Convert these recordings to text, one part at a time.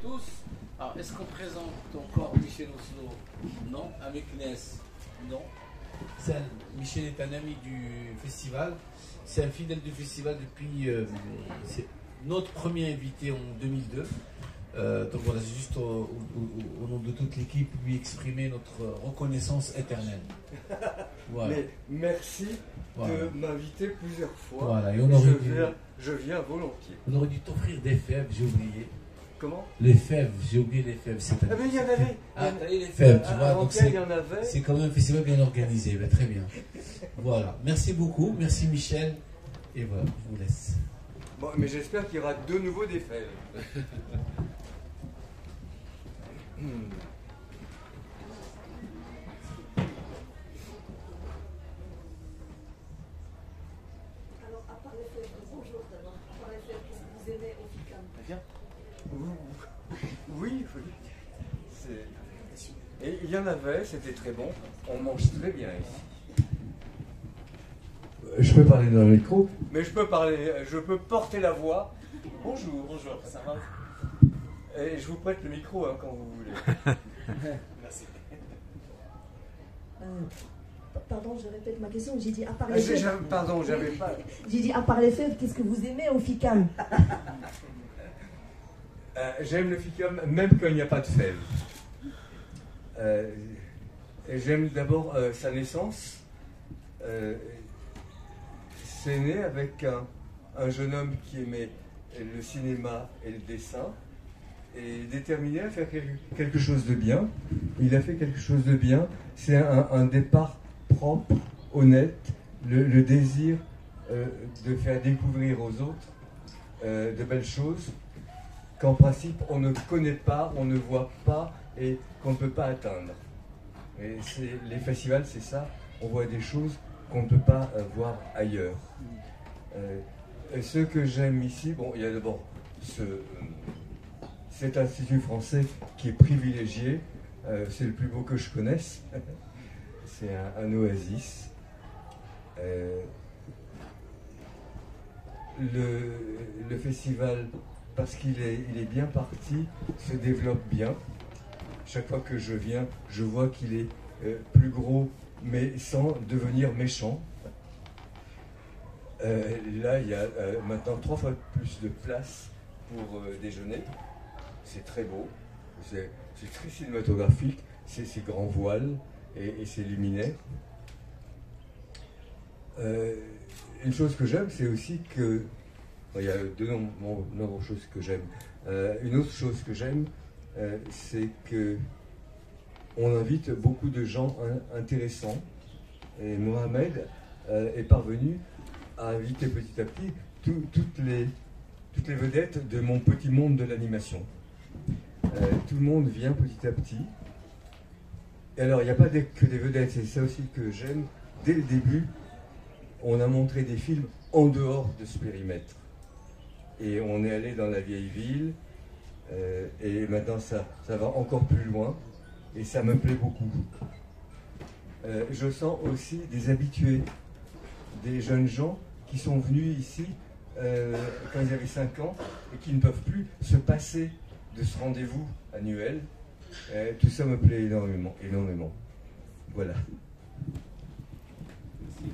tous. Alors, est-ce qu'on présente encore Michel Oslo? Non. Ameknes? Non. Michel est un ami du festival. C'est un fidèle du festival depuis. C'est notre premier invité en 2002. Donc voilà, c'est juste au nom de toute l'équipe lui exprimer notre reconnaissance éternelle. Voilà. Mais merci de m'inviter plusieurs fois. Voilà, et je viens volontiers. On aurait dû t'offrir des fèves, j'ai oublié. Comment? Les fèves, j'ai oublié les fèves. Ah mais il y en avait. Ah, les fèves, tu vois. Donc il y en avait. C'est quand même un festival bien organisé. Ben, très bien. Voilà. Merci beaucoup. Merci Michel. Et voilà, je vous laisse. Bon, mais j'espère qu'il y aura de nouveau des fèves. Alors, à part les fèves, bonjour d'abord. À part les fèves, qu'est-ce que vous aimez au FICAM? Bien. Oui. Et il y en avait, c'était très bon. On mange très bien ici. Je peux parler dans le micro? Mais je peux porter la voix. Bonjour, ça va? Et je vous prête le micro hein, quand vous voulez. Merci. Pardon, je répète ma question. J'ai dit à part les fèves. Pardon, j'avais pas. J'ai dit à part les fèves, qu'est-ce que vous aimez au FICAM? J'aime le FICAM même quand il n'y a pas de fèves. J'aime d'abord sa naissance. C'est né avec un jeune homme qui aimait le cinéma et le dessin et déterminé à faire quelque chose de bien. Il a fait quelque chose de bien. C'est un départ propre, honnête, le désir de faire découvrir aux autres de belles choses qu'en principe on ne connaît pas, on ne voit pas et qu'on ne peut pas atteindre. Et les festivals, c'est ça, on voit des choses qu'on ne peut pas voir ailleurs. Ce que j'aime ici, bon, il y a d'abord cet institut français qui est privilégié, c'est le plus beau que je connaisse, c'est un oasis. Le festival, parce qu'il est bien parti, se développe bien. Chaque fois que je viens, je vois qu'il est plus gros, mais sans devenir méchant. Là, il y a maintenant 3 fois plus de place pour déjeuner. C'est très beau, c'est très cinématographique, c'est ces grands voiles et ces luminaires. Une chose que j'aime, c'est aussi que... il y a de nombreuses choses que j'aime. Une autre chose que j'aime, c'est qu'on invite beaucoup de gens intéressants. Et Mohamed est parvenu à inviter petit à petit toutes les vedettes de mon petit monde de l'animation. Tout le monde vient petit à petit. Et alors, il n'y a pas que des vedettes, c'est ça aussi que j'aime. Dès le début, on a montré des films en dehors de ce périmètre. Et on est allé dans la vieille ville, et maintenant ça va encore plus loin, et ça me plaît beaucoup. Je sens aussi des habitués, des jeunes gens qui sont venus ici quand ils avaient 5 ans, et qui ne peuvent plus se passer de ce rendez-vous annuel. Tout ça me plaît énormément. Voilà. Merci.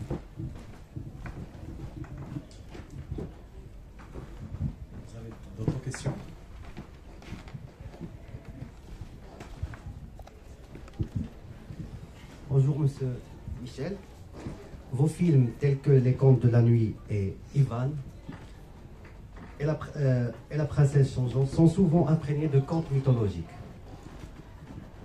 Vous avez d'autres questions? Bonjour Monsieur Michel. Vos films tels que Les Contes de la Nuit et Ivan et la Princesse Changeante sont souvent imprégnés de contes mythologiques.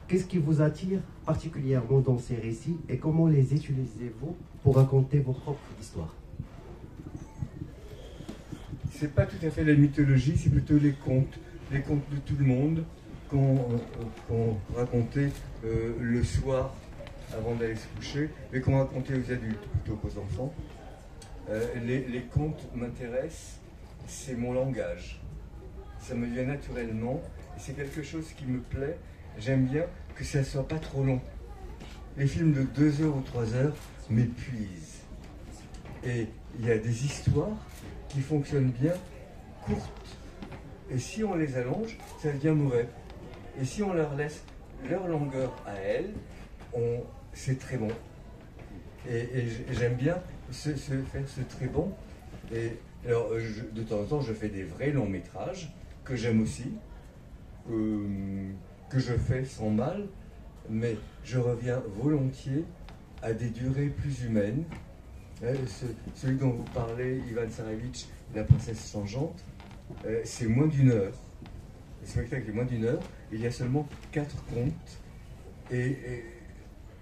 Qu'est-ce qui vous attire particulièrement dans ces récits et comment les utilisez-vous pour raconter vos propres histoires? C'est pas tout à fait la mythologie, c'est plutôt les contes de tout le monde qu'on racontait le soir avant d'aller se coucher, mais qu'on racontait aux adultes plutôt qu'aux enfants. Les contes m'intéressent, c'est mon langage. Ça me vient naturellement, et c'est quelque chose qui me plaît. J'aime bien que ça ne soit pas trop long. Les films de 2 heures ou 3 heures m'épuisent. Et il y a des histoires qui fonctionnent bien, courtes, Et si on les allonge, ça devient mauvais. Et si on leur laisse leur longueur à elles, c'est très bon. Et j'aime bien faire ce très bon. Et alors, de temps en temps, je fais des vrais longs métrages que j'aime aussi, que je fais sans mal, mais je reviens volontiers à des durées plus humaines. Celui dont vous parlez, Ivan Sarevitch, La princesse changeante, c'est moins d'1 heure. Le spectacle est moins d'1 heure, il y a seulement 4 contes. Et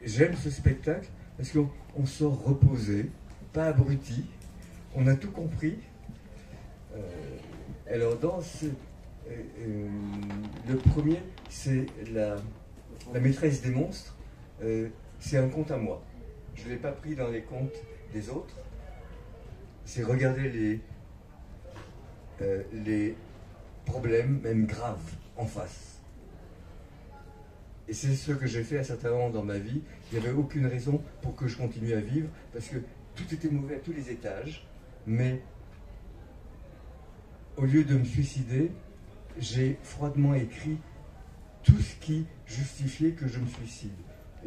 j'aime ce spectacle parce qu'on sort reposé, pas abruti, on a tout compris. Alors dans le premier, c'est la maîtresse des monstres, c'est un conte à moi. Je ne l'ai pas pris dans les contes des autres. C'est regarder les problèmes, même graves, en face. Et c'est ce que j'ai fait à certains moments dans ma vie. Il n'y avait aucune raison pour que je continue à vivre, parce que tout était mauvais à tous les étages. Mais au lieu de me suicider, j'ai froidement écrit tout ce qui justifiait que je me suicide.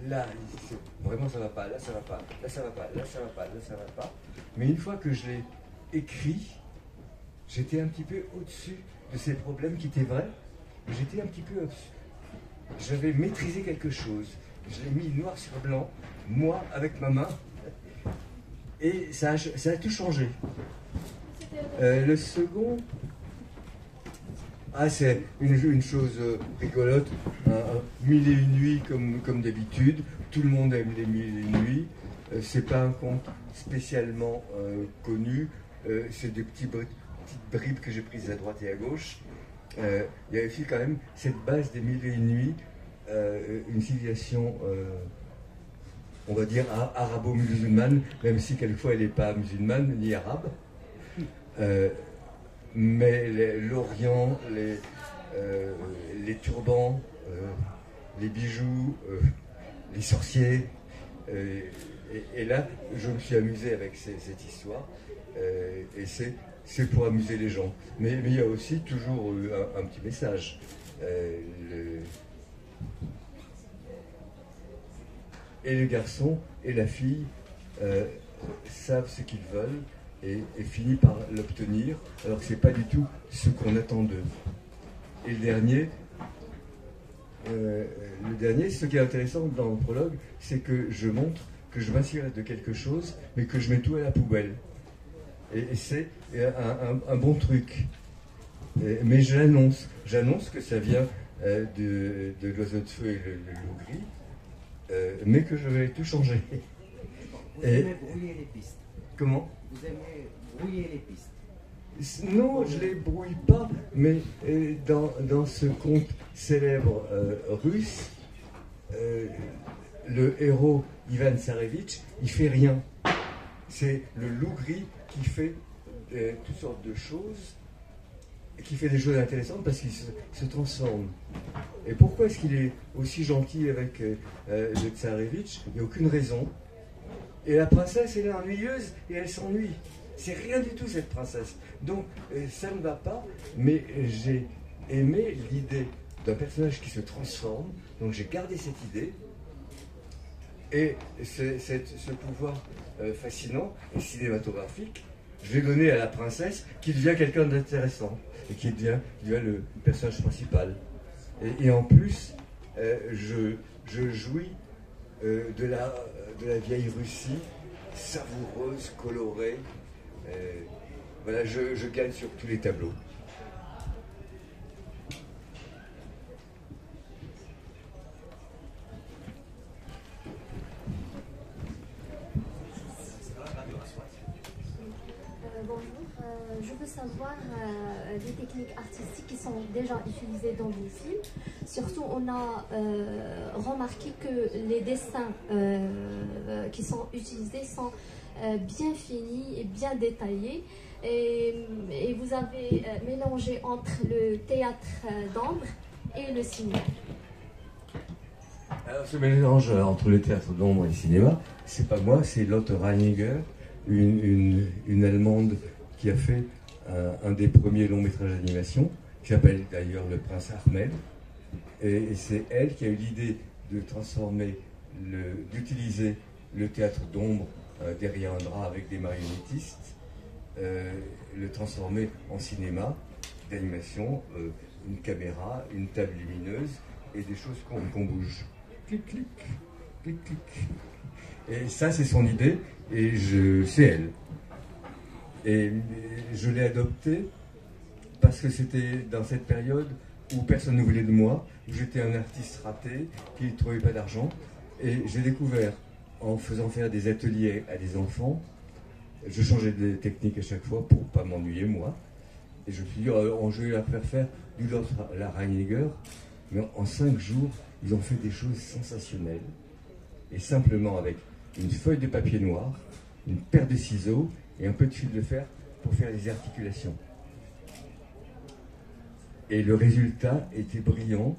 Là, vraiment ça va pas, là ça va pas, là ça va pas, là ça va pas, là ça va pas. Mais une fois que je l'ai écrit, j'étais un petit peu au-dessus de ces problèmes qui étaient vrais. J'étais un petit peu au-dessus. J'avais maîtrisé quelque chose. Je l'ai mis noir sur blanc, moi avec ma main. Et ça a tout changé. Le second, c'est une chose rigolote, 1001 nuits comme d'habitude. Tout le monde aime les 1001 nuits. C'est pas un conte spécialement connu. C'est des petites bribes que j'ai prises à droite et à gauche. Il y a aussi quand même cette base des 1001 nuits, une civilisation, on va dire, arabo-musulmane, même si quelquefois elle n'est pas musulmane ni arabe. Mais l'Orient, les turbans, les bijoux, les sorciers, et là je me suis amusé avec cette histoire, et c'est pour amuser les gens. Mais il y a aussi toujours un petit message. Et le garçon et la fille savent ce qu'ils veulent, et finit par l'obtenir, alors que ce n'est pas du tout ce qu'on attend d'eux. Et le dernier, ce qui est intéressant dans le prologue, c'est que je montre que je m'inspire de quelque chose, mais que je mets tout à la poubelle. Et c'est un bon truc. Mais j'annonce que ça vient de l'oiseau de feu et le loup gris, mais que je vais tout changer. Vous aimez brouiller les pistes. Comment ? Vous aimez brouiller les pistes. Non, je ne les brouille pas, mais dans ce conte célèbre russe, le héros Ivan Sarevitch, il fait rien. C'est le loup gris qui fait toutes sortes de choses, qui fait des choses intéressantes parce qu'il se transforme. Et pourquoi est-ce qu'il est aussi gentil avec le Tsarevitch ? Il n'y a aucune raison. Et la princesse, elle est ennuyeuse et elle s'ennuie. C'est rien du tout, cette princesse. Donc, ça ne va pas, mais j'ai aimé l'idée d'un personnage qui se transforme. Donc, j'ai gardé cette idée. Et ce pouvoir fascinant et cinématographique, je l'ai donné à la princesse qui devient quelqu'un d'intéressant et qui devient le personnage principal. Et en plus, je jouis de la vieille Russie, savoureuse, colorée. Voilà, je gagne sur tous les tableaux. Bonjour, je veux savoir les techniques artistiques qui sont déjà utilisées dans vos films. Surtout, on a remarqué que les dessins qui sont utilisés sont bien finis et bien détaillés. Et vous avez mélangé entre le théâtre d'ombre et le cinéma. Alors, ce mélange entre le théâtre d'ombre et le cinéma, c'est pas moi, c'est Lotte Reiniger, une Allemande qui a fait un des premiers longs métrages d'animation, qui s'appelle d'ailleurs le prince Ahmed. Et c'est elle qui a eu l'idée de transformer, d'utiliser le théâtre d'ombre derrière un drap avec des marionnettistes, le transformer en cinéma d'animation, une caméra, une table lumineuse et des choses qu'on bouge. Clic, clic, clic, clic. Et ça, c'est son idée, et c'est elle. Et je l'ai adoptée parce que c'était dans cette période où personne ne voulait de moi, où j'étais un artiste raté, qui ne trouvait pas d'argent. Et j'ai découvert, en faisant faire des ateliers à des enfants, je changeais de technique à chaque fois pour ne pas m'ennuyer, moi. Et je me suis dit, je vais leur faire du Lord Reiniger. Mais en 5 jours, ils ont fait des choses sensationnelles. Et simplement avec une feuille de papier noir, une paire de ciseaux et un peu de fil de fer pour faire des articulations. Et le résultat était brillant,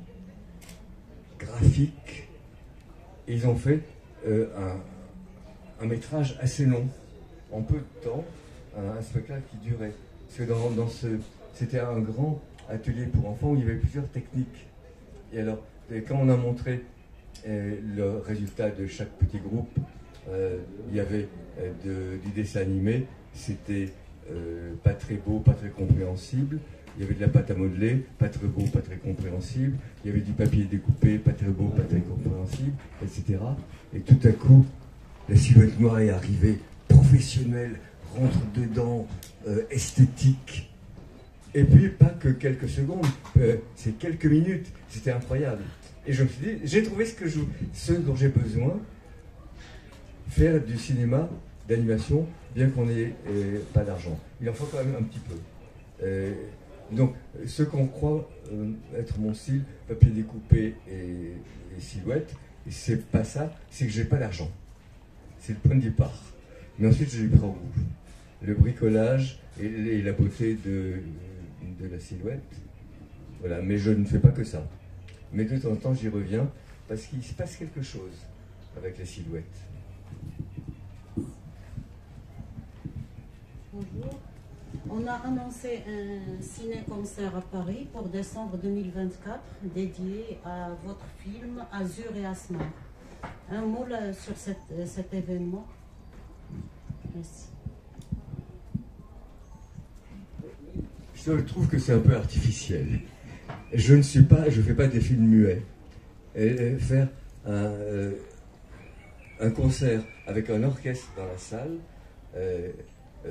graphique. Et ils ont fait un métrage assez long, en peu de temps, un spectacle qui durait. Parce que c'était un grand atelier pour enfants où il y avait plusieurs techniques. Et alors, quand on a montré le résultat de chaque petit groupe, il y avait du dessin animé, c'était pas très beau, pas très compréhensible. Il y avait de la pâte à modeler, pas très beau, pas très compréhensible. Il y avait du papier découpé, pas très beau, pas très compréhensible, etc. Et tout à coup, la silhouette noire est arrivée, professionnelle, rentre dedans, esthétique. Et puis, pas que quelques secondes, c'est quelques minutes. C'était incroyable. Et je me suis dit, j'ai trouvé ce dont j'ai besoin, faire du cinéma d'animation, bien qu'on n'ait pas d'argent. Il en faut quand même un petit peu. Donc, ce qu'on croit être mon style, papier découpé et silhouette, c'est pas ça, c'est que j'ai pas d'argent. C'est le point de départ. Mais ensuite, j'ai pris en goût. Le bricolage et la beauté de la silhouette. Voilà, mais je ne fais pas que ça. Mais de temps en temps, j'y reviens parce qu'il se passe quelque chose avec la silhouette. Bonjour. On a annoncé un ciné-concert à Paris pour décembre 2024 dédié à votre film Azur et Asmar. Un mot là, sur cet événement. Merci. Je trouve que c'est un peu artificiel. Je ne fais pas des films muets. Et faire un concert avec un orchestre dans la salle,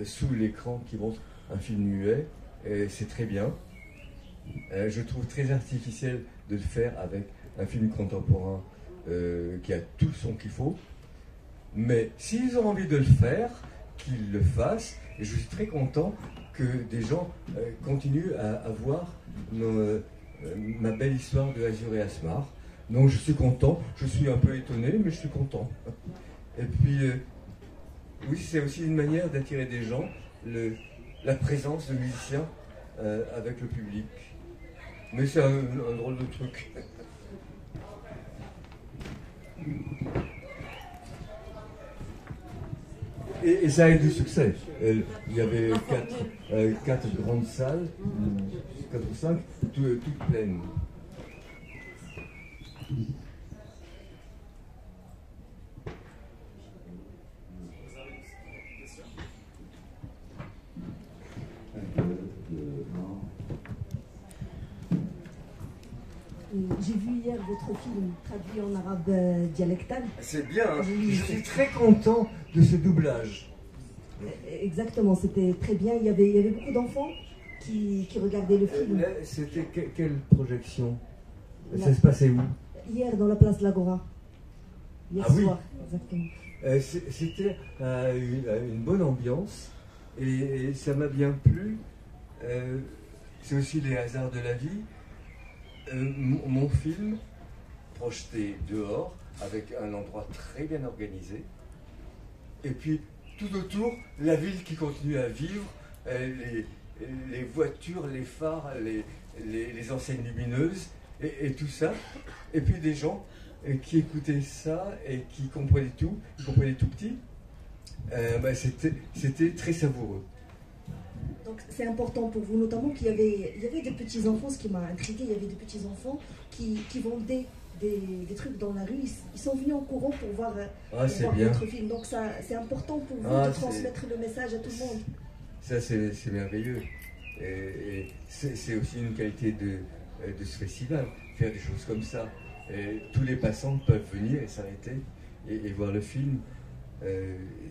sous l'écran qui montre un film muet, c'est très bien. Je trouve très artificiel de le faire avec un film contemporain qui a tout le son qu'il faut. Mais s'ils ont envie de le faire, qu'ils le fassent. Et je suis très content que des gens continuent à voir ma belle histoire de Azur et Asmar. Donc je suis content, je suis un peu étonné, mais je suis content. Et puis, oui, c'est aussi une manière d'attirer des gens, la présence de musiciens avec le public. Mais c'est un drôle de truc. Et ça a eu du succès. Il y avait 4 grandes salles, 4 ou 5, toutes pleines. J'ai vu hier votre film traduit en arabe dialectal. C'est bien, hein. Oui, je suis très content de ce doublage. Exactement, c'était très bien. Il y avait beaucoup d'enfants qui regardaient le film. C'était quelle projection? Ça se passait où? Hier, dans la place de l'Agora. Hier soir, exactement. C'était une bonne ambiance et ça m'a bien plu. C'est aussi les hasards de la vie. Mon film, projeté dehors, avec un endroit très bien organisé, et puis tout autour, la ville qui continue à vivre, les voitures, les phares, les enseignes lumineuses, et tout ça, et puis des gens qui écoutaient ça et qui comprenaient tout, qui comprenaient tout petit. C'était très savoureux. Donc c'est important pour vous, notamment qu'il y avait des petits-enfants, ce qui m'a intrigué, il y avait des petits-enfants qui vendaient des trucs dans la rue, ils sont venus en courant pour voir, votre film. Donc c'est important pour vous de transmettre le message à tout le monde. Ça c'est merveilleux. Et c'est aussi une qualité de ce festival, faire des choses comme ça. Et tous les passants peuvent venir et s'arrêter et voir le film.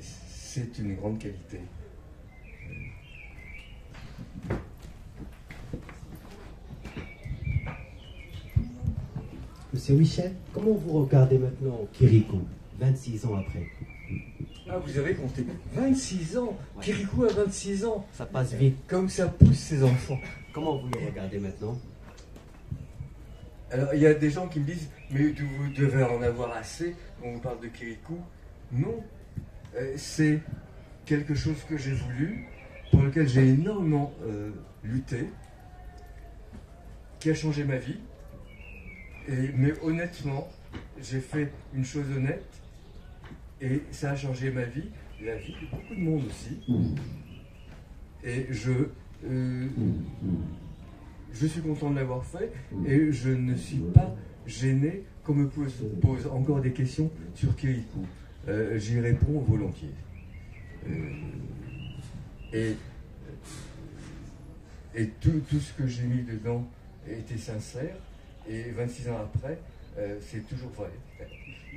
C'est une grande qualité. Monsieur Michel, comment vous regardez maintenant Kirikou, 26 ans après? Ah, vous avez compté 26 ans. Ouais. Kirikou a 26 ans. Ça passe vite. Comme ça pousse ses enfants. Comment vous le regardez maintenant? Alors, il y a des gens qui me disent, mais vous devez en avoir assez, on vous parle de Kirikou. Non, c'est quelque chose que j'ai voulu, pour lequel j'ai énormément lutté, qui a changé ma vie. Mais honnêtement, j'ai fait une chose honnête, et ça a changé ma vie, la vie de beaucoup de monde aussi. Et je suis content de l'avoir fait, et je ne suis pas gêné qu'on me pose encore des questions sur Kirikou. J'y réponds volontiers. Et tout ce que j'ai mis dedans était sincère, et 26 ans après, c'est toujours vrai.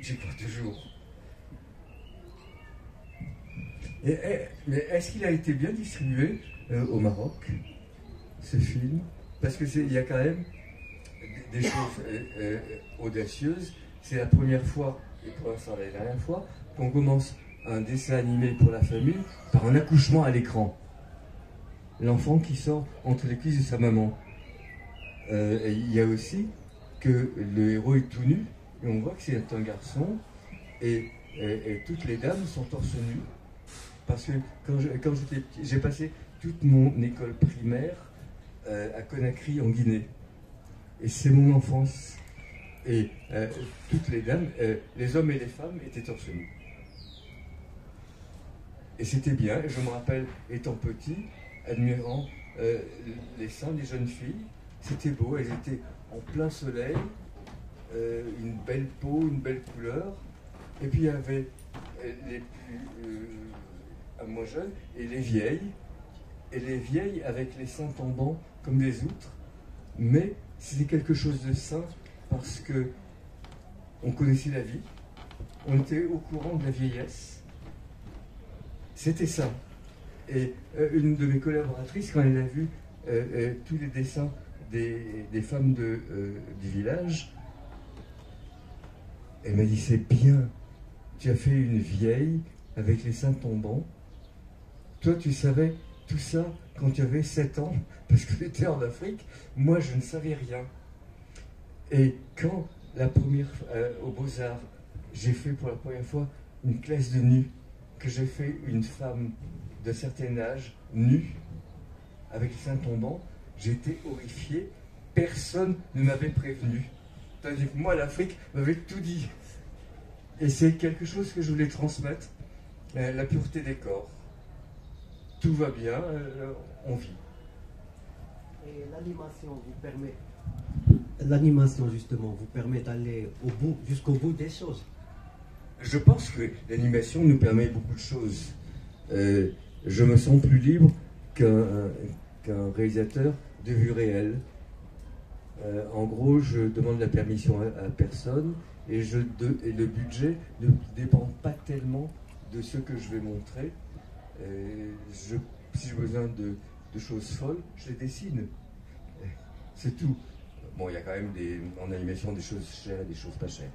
J'y crois toujours. Mais est-ce qu'il a été bien distribué au Maroc, ce film? Parce qu'il y a quand même des choses audacieuses. C'est la première fois, et pour l'instant la dernière fois, qu'on commence un dessin animé pour la famille par un accouchement à l'écran. L'enfant qui sort entre les cuisses de sa maman. Il y a aussi que le héros est tout nu, et on voit que c'est un garçon, et toutes les dames sont torse nu. Parce que quand j'étais petit, j'ai passé toute mon école primaire à Conakry en Guinée. Et c'est mon enfance. Et toutes les dames, les hommes et les femmes étaient torse nu. Et c'était bien. Je me rappelle, étant petit, admirant les seins des jeunes filles. C'était beau, elles étaient en plein soleil, une belle peau, une belle couleur. Et puis il y avait les plus moins jeunes et les vieilles avec les seins tombants comme des outres. Mais c'était quelque chose de sain parce que on connaissait la vie, on était au courant de la vieillesse. C'était ça. Et une de mes collaboratrices, quand elle a vu tous les dessins des femmes du village, elle m'a dit: c'est bien, tu as fait une vieille avec les seins tombants. Toi, tu savais tout ça quand tu avais 7 ans, parce que tu étais en Afrique. Moi, je ne savais rien. Et quand au Beaux-Arts, j'ai fait pour la première fois une classe de nu, que j'ai fait une femme d'un certain âge, nue, avec les seins tombants, j'étais horrifié. Personne ne m'avait prévenu. Tandis que moi, l'Afrique m'avait tout dit. Et c'est quelque chose que je voulais transmettre, la pureté des corps. Tout va bien, on vit. Et l'animation justement vous permet d'aller jusqu'au bout des choses. Je pense que l'animation nous permet beaucoup de choses. Je me sens plus libre qu'un réalisateur de vue réelle. En gros, je demande la permission à personne, et le budget ne dépend pas tellement de ce que je vais montrer. Si j'ai besoin de choses folles, je les dessine. C'est tout. Bon, il y a quand même en animation des choses chères et des choses pas chères.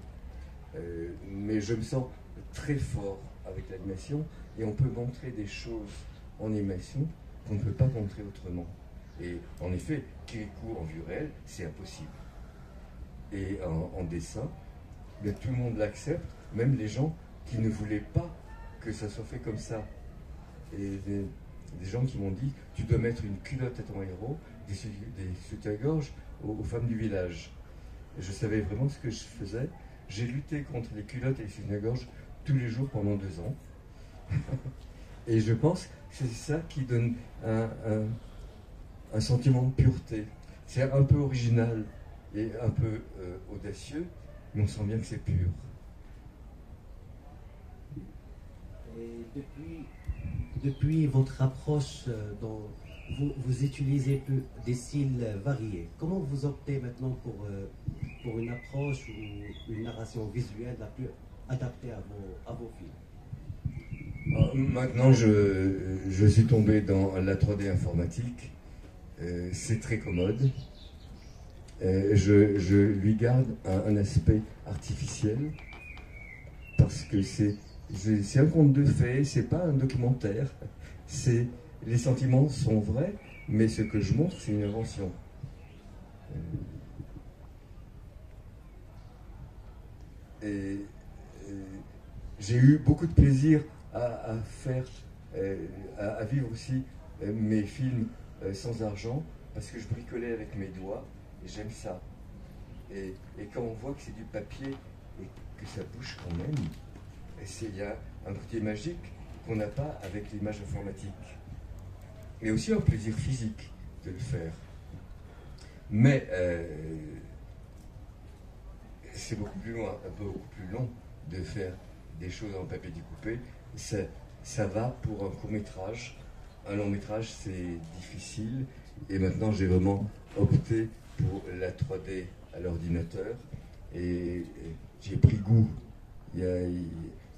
Mais je me sens très fort avec l'animation, et on peut montrer des choses en animation qu'on ne peut pas montrer autrement. Et en effet, Kirikou en vue réelle, c'est impossible. Et en dessin, bien, tout le monde l'accepte, même les gens qui ne voulaient pas que ça soit fait comme ça. Et des gens qui m'ont dit: tu dois mettre une culotte à ton héros, des soutiens-gorge aux femmes du village. Et je savais vraiment ce que je faisais. J'ai lutté contre les culottes et les soutiens-gorge tous les jours pendant 2 ans. Et je pense que c'est ça qui donne un sentiment de pureté. C'est un peu original et un peu audacieux, mais on sent bien que c'est pur. Et depuis votre approche, dont vous utilisez des styles variés, comment vous optez maintenant pour une approche ou une narration visuelle la plus adaptée à vos films? Maintenant, je suis tombé dans la 3D informatique. C'est très commode. Je lui garde un aspect artificiel parce que c'est un conte de fées, c'est pas un documentaire. Les sentiments sont vrais, mais ce que je montre, c'est une invention. J'ai eu beaucoup de plaisir à faire, à vivre aussi mes films sans argent, parce que je bricolais avec mes doigts, et j'aime ça. Et quand on voit que c'est du papier et que ça bouge quand même, il y a un côté magique qu'on n'a pas avec l'image informatique. Mais aussi un plaisir physique de le faire. Mais c'est beaucoup plus loin, beaucoup plus long de faire des choses en papier découpé. Ça va pour un court-métrage. Un long-métrage, c'est difficile. Et maintenant, j'ai vraiment opté pour la 3D à l'ordinateur. Et j'ai pris goût. Il y a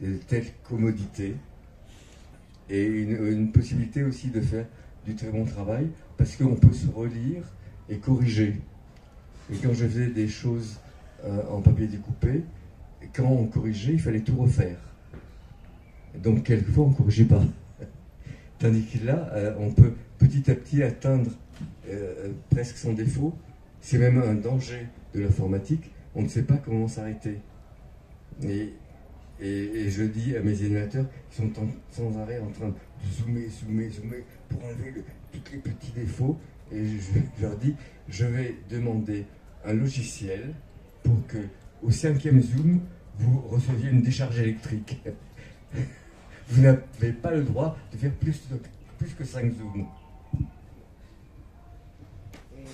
de telles commodités. Et une possibilité aussi de faire du très bon travail, parce qu'on peut se relire et corriger. Et quand je faisais des choses en papier découpé, quand on corrigeait, il fallait tout refaire. Donc quelquefois, on ne corrigeait pas. Tandis que là, on peut petit à petit atteindre presque sans défaut. C'est même un danger de l'informatique. On ne sait pas comment s'arrêter. Et je dis à mes animateurs qui sont sans arrêt en train de zoomer pour enlever tous les petits défauts. Et je leur dis, je vais demander un logiciel pour que au 5e zoom, vous receviez une décharge électrique. Vous n'avez pas le droit de faire plus que 5 zooms. Et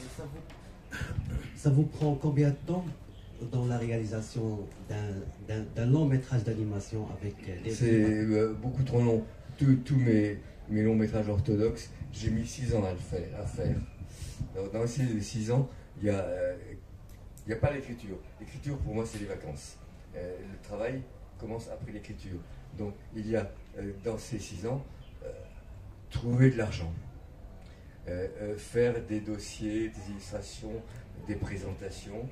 ça vous prend combien de temps dans la réalisation d'un long métrage d'animation avec des... C'est beaucoup trop long. Tous mes longs métrages orthodoxes, j'ai mis 6 ans à faire. Alors, dans ces 6 ans, il n'y a pas l'écriture. L'écriture, pour moi, c'est les vacances. Le travail commence après l'écriture. Donc, il y a, dans ces 6 ans, trouver de l'argent, faire des dossiers, des illustrations, des présentations.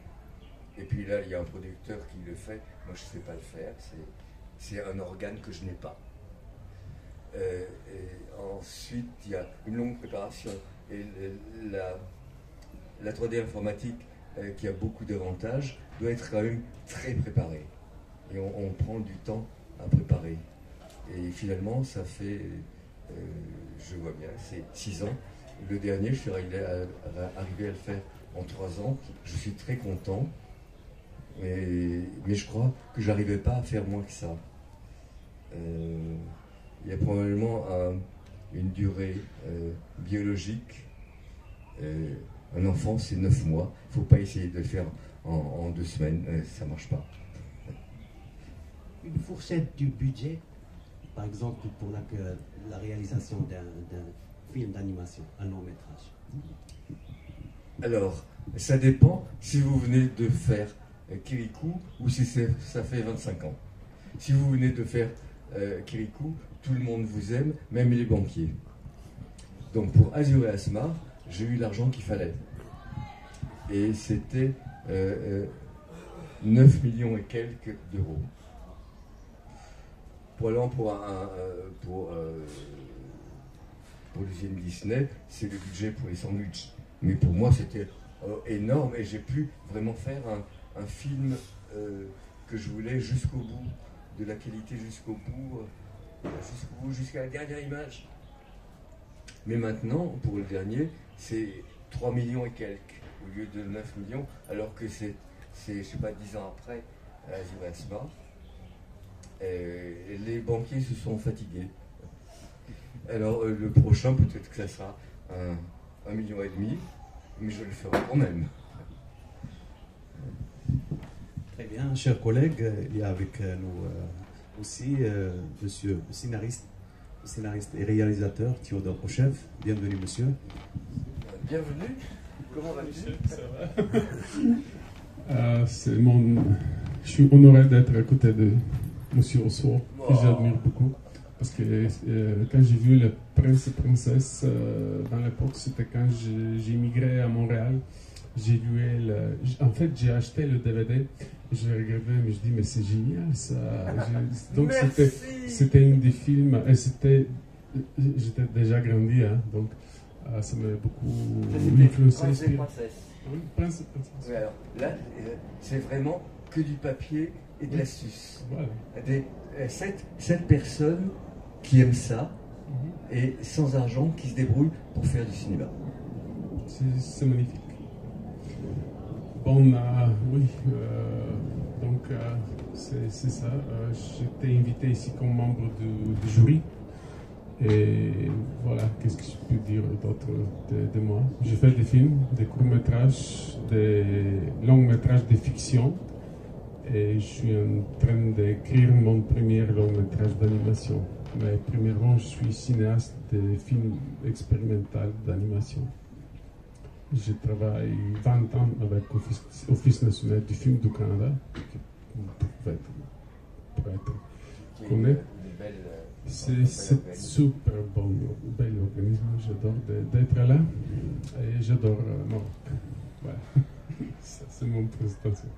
Et puis là, il y a un producteur qui le fait. Moi, je ne sais pas le faire. C'est un organe que je n'ai pas. Et ensuite, il y a une longue préparation. Et la 3D informatique, qui a beaucoup d'avantages, doit être quand même très préparée. Et on prend du temps à préparer. Et finalement, ça fait, je vois bien, c'est 6 ans. Le dernier, je suis arrivé à le faire en 3 ans. Je suis très content. Mais je crois que je n'arrivais pas à faire moins que ça. Il y a probablement une durée biologique. Un enfant, c'est 9 mois. Il ne faut pas essayer de le faire en 2 semaines. Ça ne marche pas. Une fourchette du budget, par exemple, pour la réalisation d'un film d'animation, un long métrage. Alors, ça dépend si vous venez de faire Kirikou ou si ça fait 25 ans. Si vous venez de faire Kirikou, tout le monde vous aime, même les banquiers. Donc pour Azur et Asmar, j'ai eu l'argent qu'il fallait. Et c'était 9 millions et quelques d'euros. Pour l'usine Disney, c'est le budget pour les sandwichs. Mais pour moi, c'était énorme et j'ai pu vraiment faire un film que je voulais jusqu'au bout, de la qualité jusqu'au bout, jusqu'à la dernière image. Mais maintenant, pour le dernier, c'est 3 millions et quelques au lieu de 9 millions, alors que c'est je sais pas, 10 ans après, Azur et Asmar. Et les banquiers se sont fatigués. Alors le prochain, peut-être que ça sera 1,5 million, mais je le ferai quand même. Très bien, chers collègues, il y a avec nous aussi monsieur le scénariste et réalisateur Théodore Rochev. Bienvenue, monsieur. Bienvenue. Comment vas-tu? Ça va. Je suis honoré d'être à côté de monsieur Oswald, que j'admire beaucoup. Parce que quand j'ai vu Le Prince et Princesse, dans l'époque, c'était quand j'ai immigré à Montréal. J'ai lu en fait, j'ai acheté le DVD, je l'ai regardé, mais je dis, mais c'est génial ça. Donc c'était un des films, et j'étais déjà grandi, hein, donc ça m'a beaucoup influencé. Prince et Princesse. Oui, Prince et Princesse. Oui, alors là, c'est vraiment que du papier et de l'astuce. Voilà. 7 personnes qui aiment ça, et sans argent, qui se débrouillent pour faire du cinéma. C'est magnifique. Bon, oui, donc c'est ça. J'étais invité ici comme membre du jury. Et voilà, qu'est-ce que je peux dire d'autre de moi? J'ai fait des films, des courts-métrages, des longs-métrages de fiction. Et je suis en train d'écrire mon premier long-métrage d'animation. Mais premièrement, je suis cinéaste de films expérimentaux d'animation. Je travaille 20 ans avec l'Office national du film du Canada, qui peut être connu. C'est super bon, bel organisme. J'adore d'être là et j'adore Maroc. Voilà, c'est mon présentation.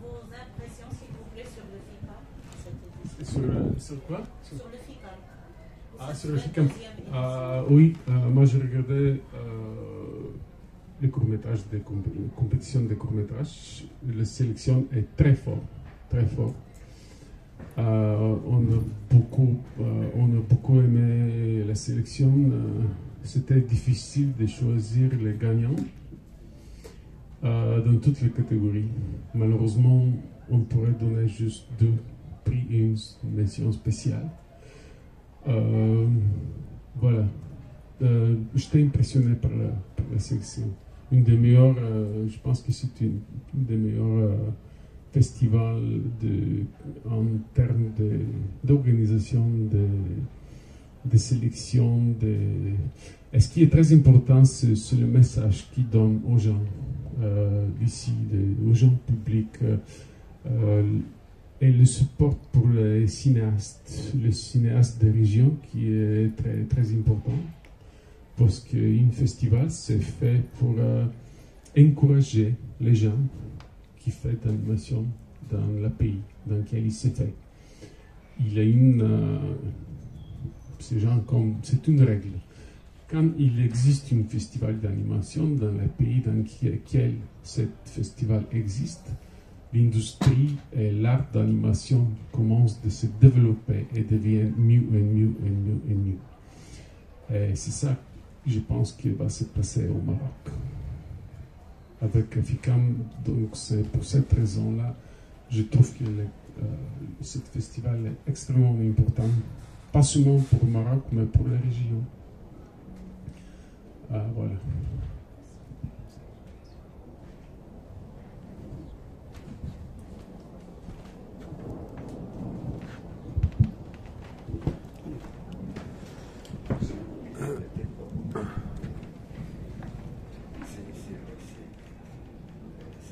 Vos impressions, s'il vous plaît, sur le FICAM? Sur quoi? Sur le FICAM. Sur le FICAM. Oui, moi j'ai regardé les courts-métrages des compétitions de courts-métrages. La sélection est très forte, très forte. On a beaucoup aimé la sélection. C'était difficile de choisir les gagnants dans toutes les catégories. Malheureusement, on pourrait donner juste 2 prix et une mention spéciale. Voilà. J'étais impressionné par la sélection. Une des meilleures, je pense que c'est une des meilleures festivals en termes d'organisation, de sélection. Et ce qui est très important, c'est le message qu'ils donnent aux gens ici, aux gens publics. Et le support pour les cinéastes de région qui est très, très important. Parce qu'un festival, c'est fait pour encourager les gens qui font d'animation dans le pays dans lequel il s'est fait. Il y a c'est une règle. Quand il existe un festival d'animation dans le pays dans lequel ce festival existe, l'industrie et l'art d'animation commencent à se développer et deviennent mieux et mieux et mieux et mieux. Et c'est ça, je pense, qui va se passer au Maroc. Avec FICAM, donc c'est pour cette raison-là, je trouve que ce festival est extrêmement important, pas seulement pour le Maroc, mais pour la région. Voilà.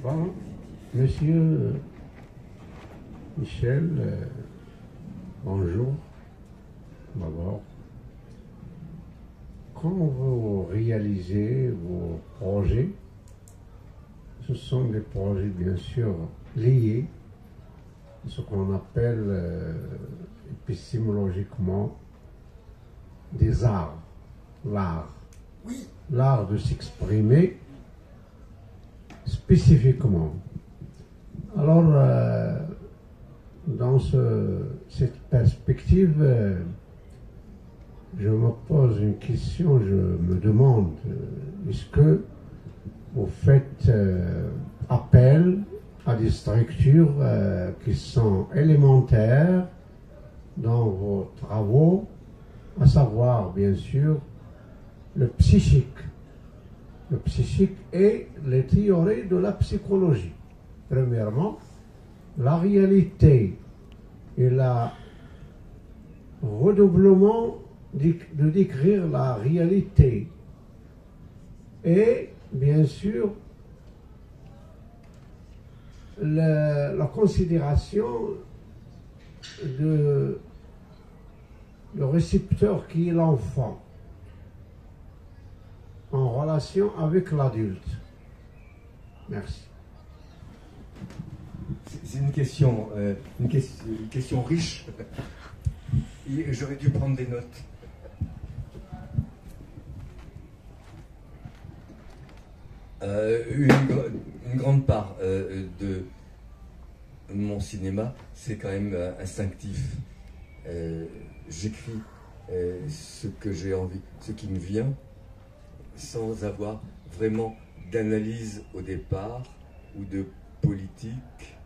Bon, monsieur Michel, bonjour. D'abord, quand vous réalisez vos projets, ce sont des projets bien sûr liés à ce qu'on appelle épistémologiquement des arts, l'art. Oui. L'art de s'exprimer spécifiquement. Alors, dans cette perspective, je me pose une question, je me demande, est-ce que vous faites appel à des structures qui sont élémentaires dans vos travaux à savoir bien sûr le psychique et les théories de la psychologie. Premièrement, la réalité et le redoublement de décrire la réalité et bien sûr la considération de le récepteur qui est l'enfant en relation avec l'adulte. Merci. C'est une question riche. J'aurais dû prendre des notes. Une grande part de mon cinéma, c'est quand même instinctif. J'écris ce que j'ai envie, ce qui me vient, sans avoir vraiment d'analyse au départ ou de politique.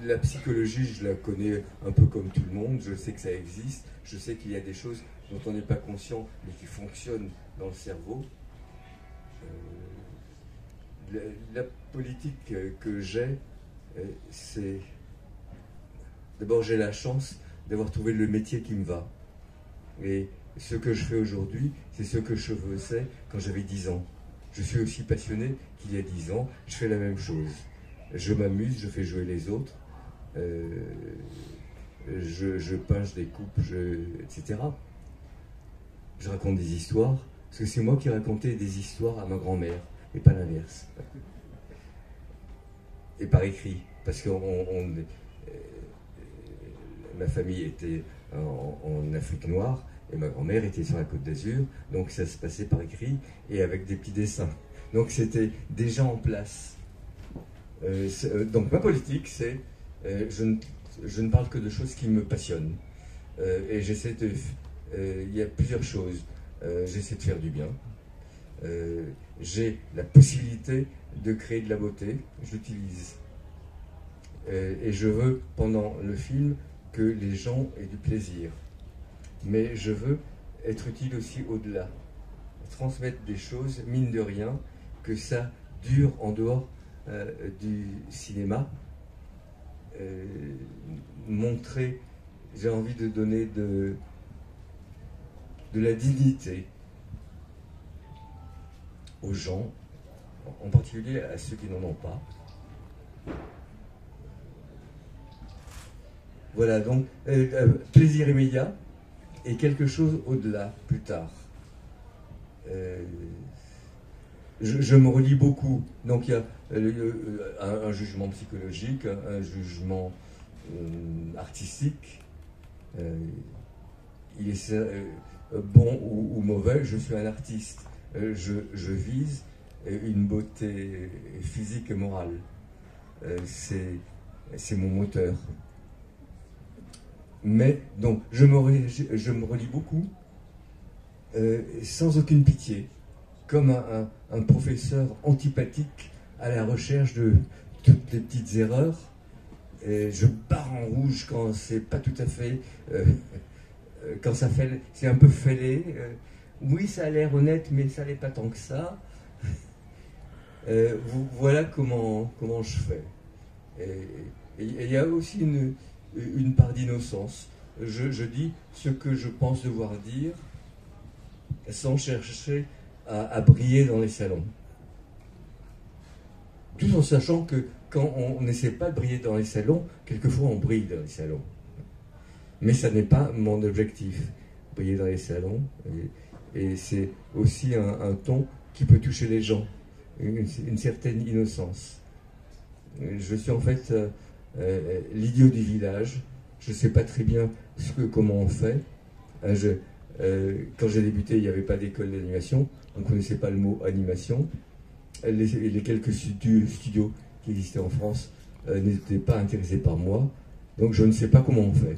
La psychologie, je la connais un peu comme tout le monde, je sais que ça existe, je sais qu'il y a des choses dont on n'est pas conscient mais qui fonctionnent dans le cerveau. La politique que j'ai, c'est... D'abord, j'ai la chance d'avoir trouvé le métier qui me va. Et ce que je fais aujourd'hui, c'est ce que je faisais quand j'avais 10 ans. Je suis aussi passionné qu'il y a 10 ans, je fais la même chose. Je m'amuse, je fais jouer les autres, je peins, je découpe, etc. Je raconte des histoires, parce que c'est moi qui racontais des histoires à ma grand-mère, et pas l'inverse. Et par écrit, parce que ma famille était en Afrique noire, et ma grand-mère était sur la Côte d'Azur, donc ça se passait par écrit, et avec des petits dessins. Donc c'était déjà en place. Donc ma politique, c'est je ne parle que de choses qui me passionnent. Et j'essaie de... Il y a plusieurs choses. J'essaie de faire du bien. J'ai la possibilité de créer de la beauté. Je l'utilise. Et je veux, pendant le film, que les gens aient du plaisir. Mais je veux être utile aussi au-delà. Transmettre des choses, mine de rien, que ça dure en dehors du cinéma. Montrer, j'ai envie de donner de la dignité aux gens, en particulier à ceux qui n'en ont pas. Voilà, donc plaisir immédiat et quelque chose au-delà, plus tard. Je me relis beaucoup, donc il y a un jugement psychologique, un jugement artistique. Il est bon ou mauvais, je suis un artiste. Je vise une beauté physique et morale. C'est mon moteur. Mais donc je me relis beaucoup, sans aucune pitié, comme un professeur antipathique à la recherche de toutes les petites erreurs. Et je pars en rouge quand c'est pas tout à fait, quand ça fait, c'est un peu fêlé. Oui, ça a l'air honnête, mais ça n'est pas tant que ça. Voilà comment je fais. Et il y a aussi une part d'innocence. Je dis ce que je pense devoir dire sans chercher à briller dans les salons. Tout en sachant que quand on n'essaie pas de briller dans les salons, quelquefois on brille dans les salons. Mais ça n'est pas mon objectif, briller dans les salons. Et c'est aussi un ton qui peut toucher les gens, une certaine innocence. Je suis en fait l'idiot du village. Je ne sais pas très bien comment on fait. Quand j'ai débuté, il n'y avait pas d'école d'animation. On ne connaissait pas le mot animation. Les quelques studios qui existaient en France n'étaient pas intéressés par moi. Donc je ne sais pas comment on fait.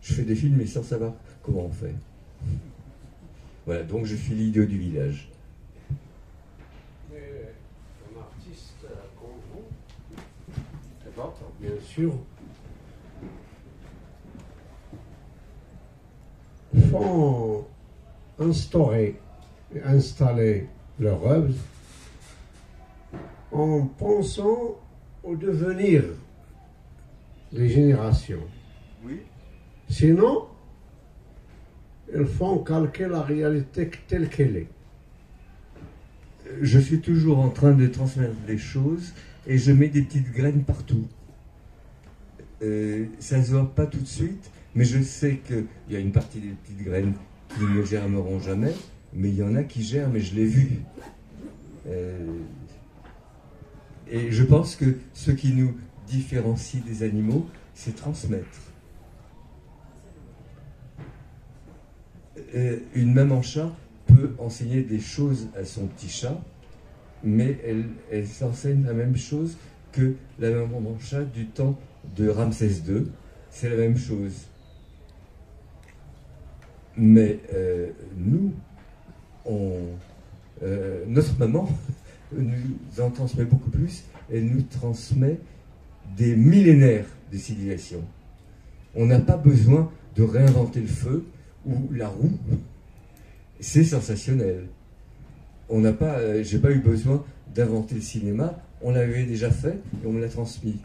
Je fais des films mais sans savoir comment on fait. Voilà, donc je suis l'idiot du village. Mais un artiste comme vous, bien sûr, ont installé leur œuvre en pensant au devenir des générations. Oui. Sinon, ils font calquer la réalité telle qu'elle est. Je suis toujours en train de transmettre des choses et je mets des petites graines partout. Ça ne se voit pas tout de suite, mais je sais qu'il y a une partie des petites graines qui ne germeront jamais, mais il y en a qui germent et je l'ai vu. Et je pense que ce qui nous différencie des animaux, c'est transmettre. Une maman chat peut enseigner des choses à son petit chat, mais elle s'enseigne la même chose que la maman chat du temps de Ramsès II. C'est la même chose. Mais nous, notre maman nous en transmet beaucoup plus. Elle nous transmet des millénaires de civilisation. On n'a pas besoin de réinventer le feu ou la roue. C'est sensationnel. On n'a pas, j'ai pas eu besoin d'inventer le cinéma. On l'avait déjà fait et on me l'a transmis.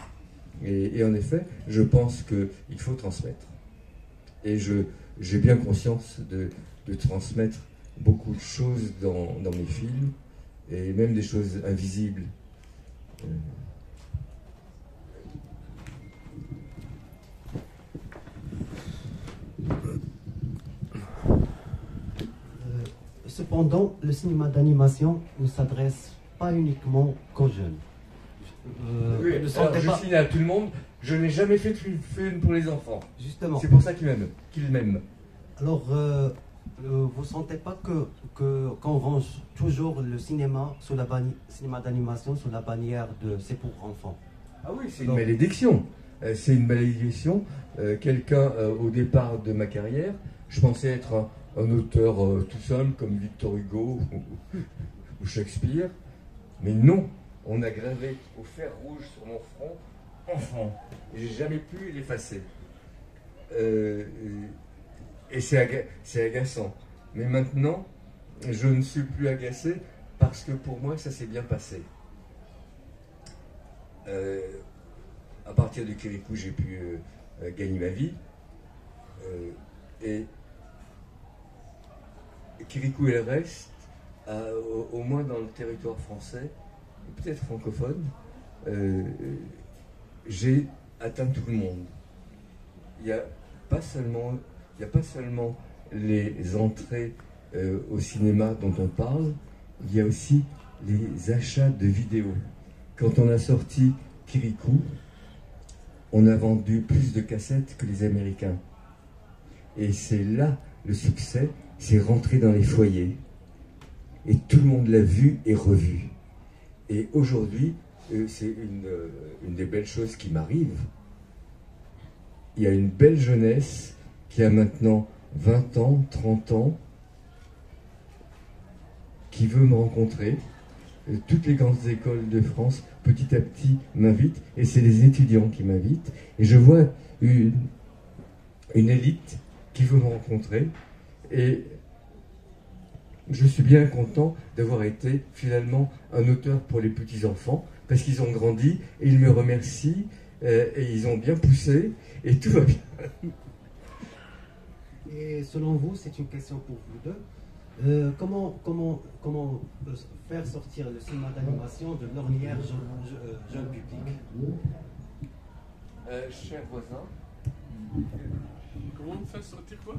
Et en effet, je pense qu'il faut transmettre. Et j'ai bien conscience de transmettre beaucoup de choses dans mes films, et même des choses invisibles. Cependant, le cinéma d'animation ne s'adresse pas uniquement qu'aux jeunes. Oui, alors je signale à tout le monde, je n'ai jamais fait de film pour les enfants. Justement. C'est pour ça qu'ils m'aiment. Alors, vous ne sentez pas qu'on range toujours le cinéma cinéma d'animation sous la bannière de c'est pour enfants? Ah oui, c'est une malédiction. C'est une malédiction. Quelqu'un, au départ de ma carrière, je pensais être un auteur tout seul, comme Victor Hugo ou Shakespeare. Mais non, on a gravé au fer rouge sur mon front « enfant ». J'ai jamais pu l'effacer. Et c'est agaçant. Mais maintenant, je ne suis plus agacé parce que pour moi, ça s'est bien passé. À partir de Kirikou, j'ai pu gagner ma vie. Et Kirikou et le reste, au moins dans le territoire français, peut-être francophone, j'ai atteint tout le monde. Il n'y a pas seulement les entrées au cinéma dont on parle, il y a aussi les achats de vidéos. Quand on a sorti Kirikou, on a vendu plus de cassettes que les Américains. Et c'est là le succès, c'est rentré dans les foyers. Et tout le monde l'a vu et revu. Et aujourd'hui, c'est une des belles choses qui m'arrive. Il y a une belle jeunesse qui a maintenant 20 ans, 30 ans, qui veut me rencontrer. Toutes les grandes écoles de France, petit à petit, m'invitent, et c'est les étudiants qui m'invitent. Et je vois une élite qui veut me rencontrer, et je suis bien content d'avoir été finalement un auteur pour les petits-enfants, parce qu'ils ont grandi, et ils me remercient, et ils ont bien poussé, et tout va bien. Et selon vous, c'est une question pour vous deux. Comment faire sortir le cinéma d'animation de l'ornière jeune public? Cher voisin, comment faire sortir quoi?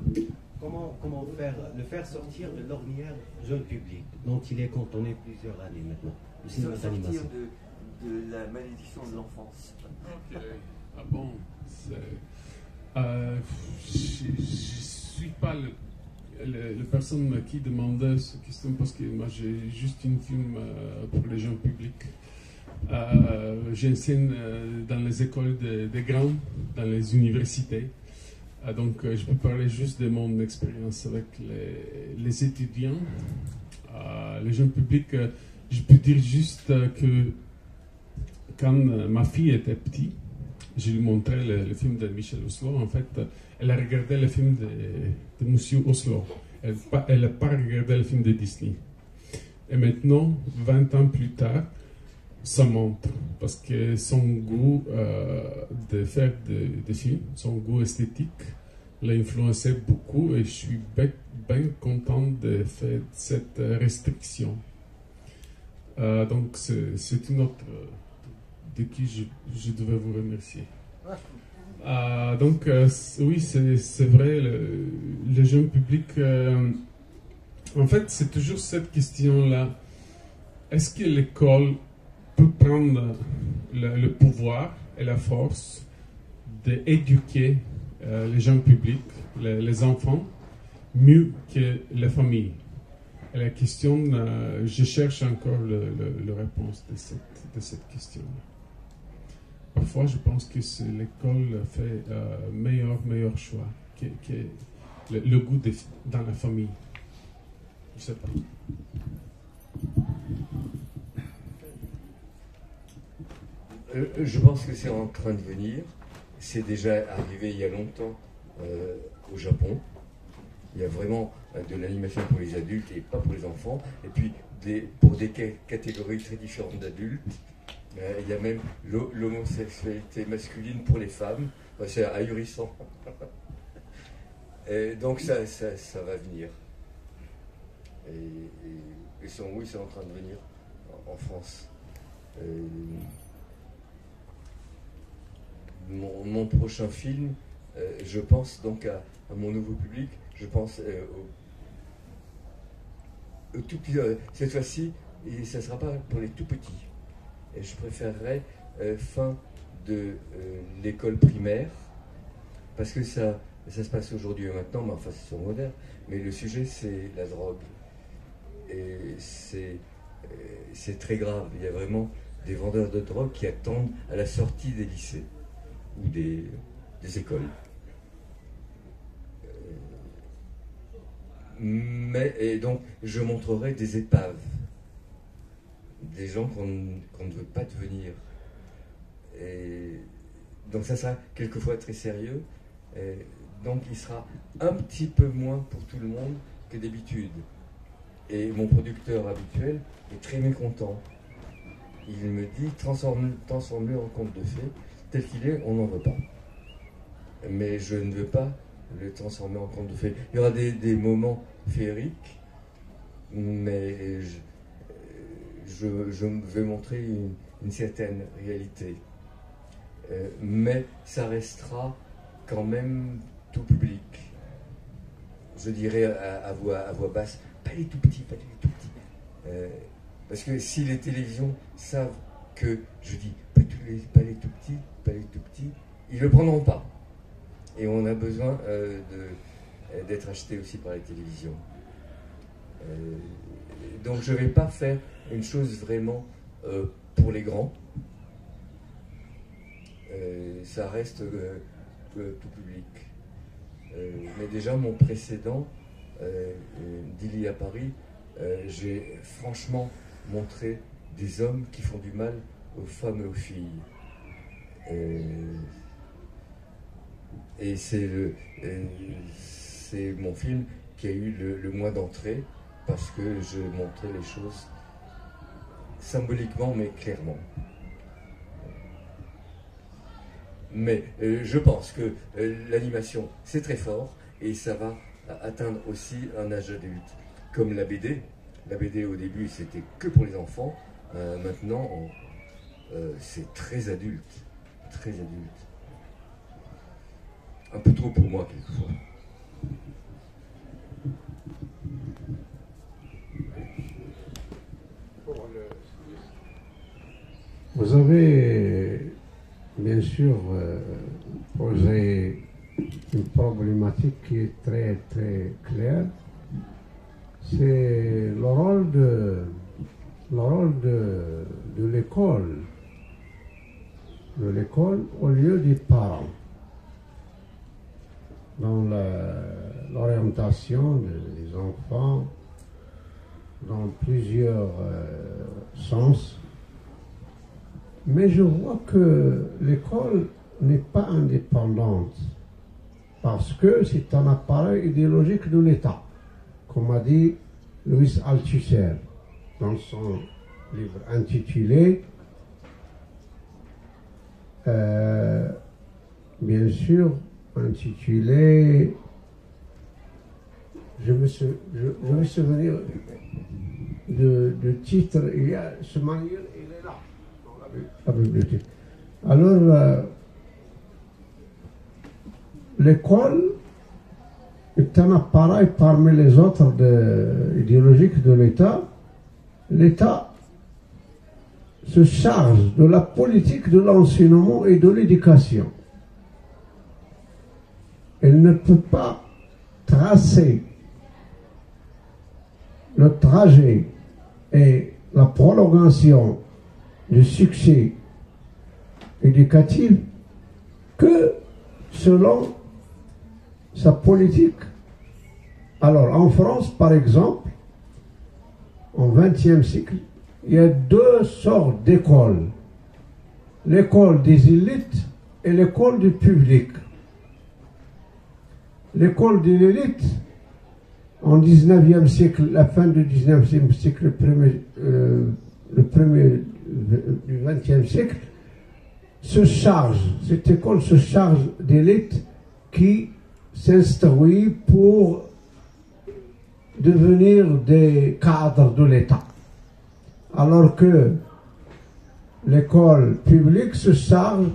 Comment le faire sortir de l'ornière jeune public dont il est cantonné plusieurs années maintenant? Le cinéma d'animation. De la malédiction de l'enfance. Ok. Ah bon, je ne suis pas la personne qui demandait cette question parce que moi j'ai juste une film pour les gens publics. J'enseigne dans les écoles des grands, dans les universités. Donc je peux parler juste de mon expérience avec les étudiants. Les gens publics, je peux dire juste que quand ma fille était petite, je lui montrais le film de Michel Oslo. En fait, elle a regardé le film de Monsieur Oslo. Elle n'a pas regardé le film de Disney. Et maintenant, 20 ans plus tard, ça monte. Parce que son goût de faire des films, son goût esthétique, l'a influencé beaucoup et je suis bien content de faire cette restriction. Donc, c'est une autre de qui je devais vous remercier. Donc, oui, c'est vrai, le jeune public, en fait, c'est toujours cette question-là. Est-ce que l'école peut prendre le pouvoir et la force d'éduquer les jeunes publics, les enfants, mieux que les familles? Et la question, je cherche encore la réponse de cette question-là. Parfois, je pense que l'école fait meilleur choix que le goût dans la famille. Je ne sais pas. Je pense que c'est en train de venir. C'est déjà arrivé il y a longtemps au Japon. Il y a vraiment de l'animation pour les adultes et pas pour les enfants. Et puis, pour des catégories très différentes d'adultes. Il y a même l'homosexualité masculine pour les femmes. C'est ahurissant. Et donc ça va venir. Et oui, c'est en train de venir en France. Mon prochain film, je pense donc à mon nouveau public, je pense au tout petit, cette fois-ci, et ça ne sera pas pour les tout petits. Et je préférerais fin de l'école primaire, parce que ça se passe aujourd'hui et maintenant, mais enfin c'est sur moderne, mais le sujet c'est la drogue. Et c'est très grave, il y a vraiment des vendeurs de drogue qui attendent à la sortie des lycées ou des écoles. Et donc je montrerai des épaves, des gens qu'on ne veut pas devenir. Et donc ça sera quelquefois très sérieux. Et donc il sera un petit peu moins pour tout le monde que d'habitude. Et mon producteur habituel est très mécontent. Il me dit, transforme-le en conte de fées, tel qu'il est, on n'en veut pas. Mais je ne veux pas le transformer en conte de fées. Il y aura des moments féeriques, mais je vais montrer une certaine réalité. Mais ça restera quand même tout public. Je dirais à voix basse, pas les tout petits, pas les tout petits. Parce que si les télévisions savent que je dis pas les tout petits, ils ne le prendront pas. Et on a besoin d'être acheté aussi par les télévisions. Donc je ne vais pas faire une chose vraiment pour les grands. Ça reste tout public. Mais déjà mon précédent, d'Ili à Paris, j'ai franchement montré des hommes qui font du mal aux femmes et aux filles. Et c'est mon film qui a eu le moins d'entrées parce que je montrais les choses symboliquement mais clairement. Mais je pense que l'animation c'est très fort et ça va atteindre aussi un âge adulte. Comme la BD. La BD au début c'était que pour les enfants, maintenant c'est très adulte. Très adulte. Un peu trop pour moi quelquefois. Vous avez bien sûr posé une problématique qui est très très claire. C'est le rôle de l'école. De l'école au lieu des parents dans l'orientation des enfants dans plusieurs sens. Mais je vois que l'école n'est pas indépendante parce que c'est un appareil idéologique de l'État, comme a dit Louis Althusser dans son livre intitulé bien sûr intitulé je me souvenir de titre. Il y a ce manuel, il est là dans la bibliothèque. Alors l'école est un appareil parmi les autres idéologiques de l'État. L'État se charge de la politique de l'enseignement et de l'éducation. Elle ne peut pas tracer le trajet et la prolongation du succès éducatif que selon sa politique. Alors en France, par exemple, au XXe siècle, il y a deux sortes d'écoles. L'école des élites et l'école du public. L'école de l'élite, en 19e siècle, la fin du 19e siècle, le premier du 20e siècle, cette école se charge d'élite qui s'instruit pour devenir des cadres de l'État. Alors que l'école publique se charge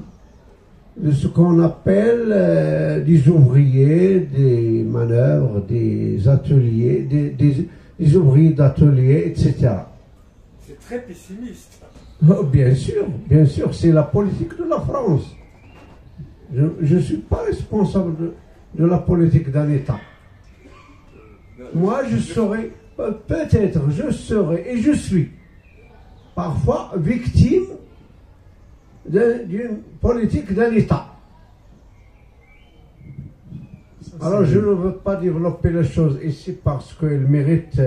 de ce qu'on appelle des ouvriers, des manœuvres, des ateliers, des ouvriers d'ateliers, etc. C'est très pessimiste. Bien sûr, c'est la politique de la France. Je ne suis pas responsable de la politique d'un État. Moi, je serai, peut-être, je serai, et je suis, parfois victime d'une politique d'un État. Alors je ne veux pas développer les choses ici parce qu'elles méritent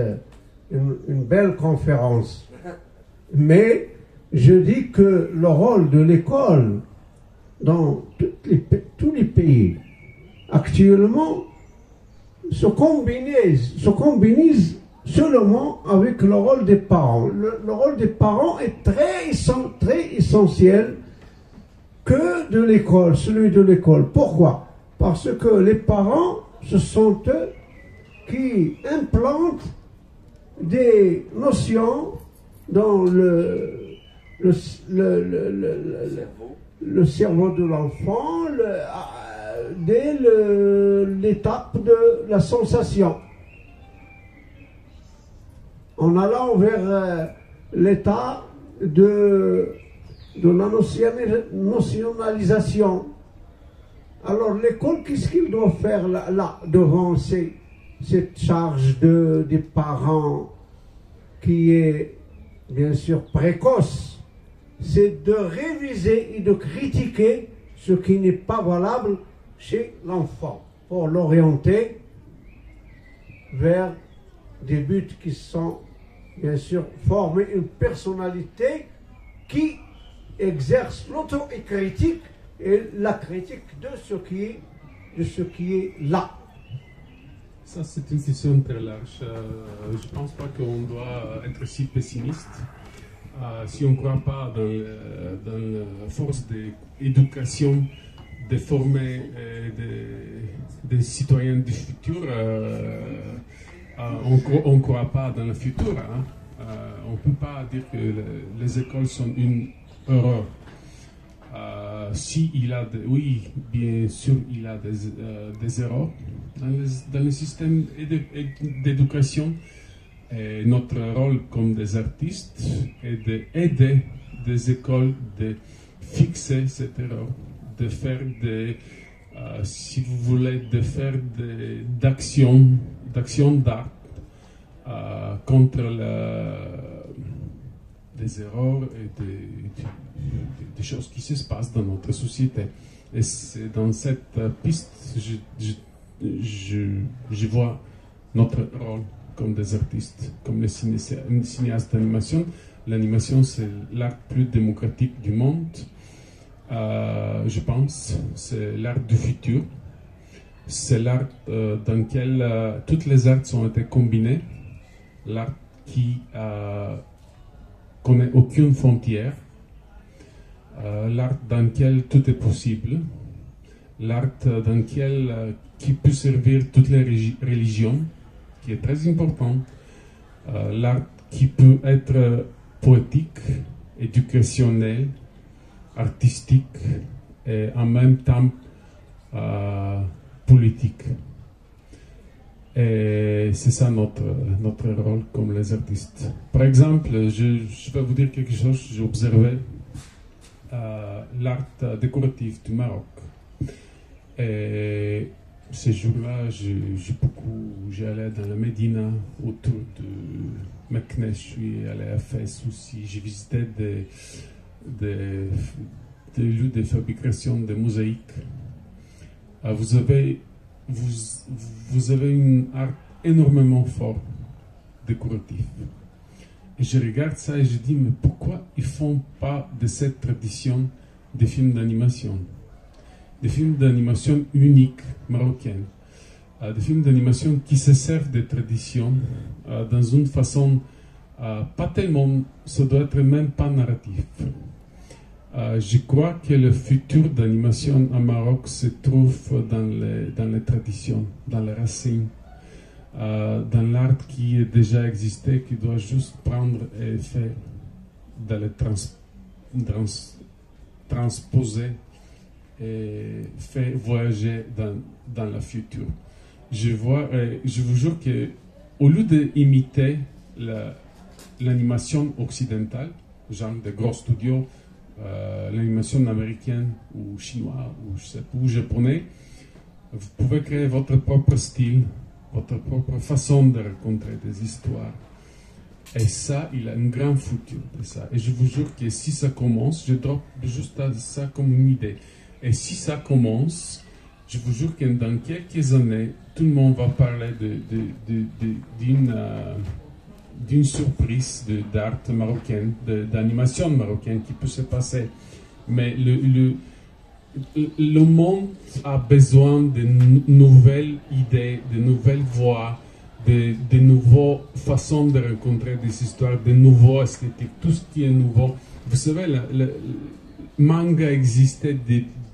une belle conférence. Mais je dis que le rôle de l'école dans tous les pays actuellement se combinise seulement avec le rôle des parents. Le rôle des parents est très essentiel que de l'école, celui de l'école. Pourquoi? Parce que les parents, ce sont eux qui implantent des notions dans le cerveau de l'enfant dès l'étape de la sensation. En allant vers l'état de la notionnalisation. Alors l'école, qu'est-ce qu'il doit faire là devant cette charge des parents qui est bien sûr précoce? C'est de réviser et de critiquer ce qui n'est pas valable chez l'enfant pour l'orienter vers des buts qui sont bien sûr former une personnalité qui exerce l'auto-critique et la critique de ce qui est là. Ça, c'est une question très large. Je ne pense pas qu'on doit être si pessimiste. Si on ne croit pas dans la force de l'éducation, de former des citoyens du futur, on ne croit pas dans le futur. On ne peut pas dire que les écoles sont une erreur. Oui, bien sûr, il y a des erreurs dans le système d'éducation. Et notre rôle comme des artistes est d'aider des écoles de fixer cette erreur, de faire si vous voulez, de faire d'actions d'art contre des erreurs et des choses qui se passent dans notre société. Et c'est dans cette piste je vois notre rôle comme des artistes, comme les cinéastes d'animation. L'animation, c'est l'art plus démocratique du monde. je pense, c'est l'art du futur. C'est l'art dans lequel toutes les arts ont été combinés. L'art qui connaît aucune frontière. L'art dans lequel tout est possible. L'art dans lequel qui peut servir toutes les religions, qui est très important. L'art qui peut être poétique, éducationnel, artistique et en même temps politique. Et c'est ça notre rôle comme les artistes. Par exemple, je vais vous dire quelque chose, j'ai observé l'art décoratif du Maroc. Et ces jours-là, j'ai allé dans la Médina, autour de Meknès, je suis allé à Fès aussi, j'ai visité des lieux de fabrication de mosaïques. Vous avez une art énormément fort, décoratif. Et je regarde ça et je dis, mais pourquoi ils ne font pas de cette tradition des films d'animation? Des films d'animation uniques, marocaines. Des films d'animation qui se servent des traditions dans une façon, pas tellement, ça doit être même pas narratif. Je crois que le futur d'animation au Maroc se trouve dans les traditions, dans les racines, dans l'art qui est déjà existé, qui doit juste prendre et faire, de le transposer et faire voyager dans le futur. Je vous jure que au lieu d'imiter l'animation occidentale, genre de gros studios, l'animation américaine ou chinoise ou japonais, vous pouvez créer votre propre style, votre propre façon de raconter des histoires. Et ça, il a un grand futur de ça. Et je vous jure que si ça commence, je drop juste ça comme une idée. Et si ça commence, je vous jure que dans quelques années, tout le monde va parler d'une surprise d'art marocaine, d'animation marocaine qui peut se passer. Mais le monde a besoin de nouvelles idées, de nouvelles voix, de nouvelles façons de rencontrer des histoires, de nouveaux esthétiques, tout ce qui est nouveau. Vous savez, le manga existait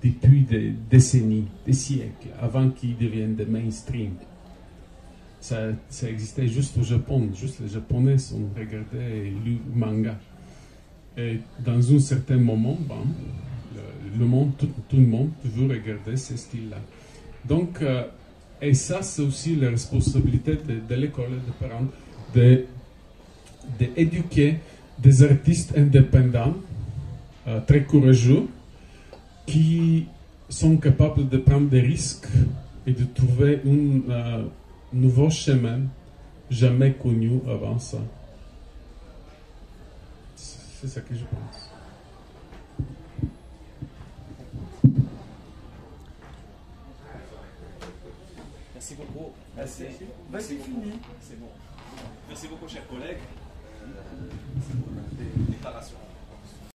depuis des décennies, des siècles, avant qu'il devienne de mainstream. Ça existait juste au Japon, juste les Japonais ont regardé et lu manga. Et dans un certain moment, le monde, tout le monde veut regarder ce style-là. Donc, et ça, c'est aussi la responsabilité de l'école et des parents d'éduquer des artistes indépendants, très courageux, qui sont capables de prendre des risques et de trouver un nouveau chemin jamais connu avant ça. C'est ça que je pense. Merci beaucoup. Merci. Bah, c'est fini. C'est bon. Merci beaucoup, chers collègues. Déclaration.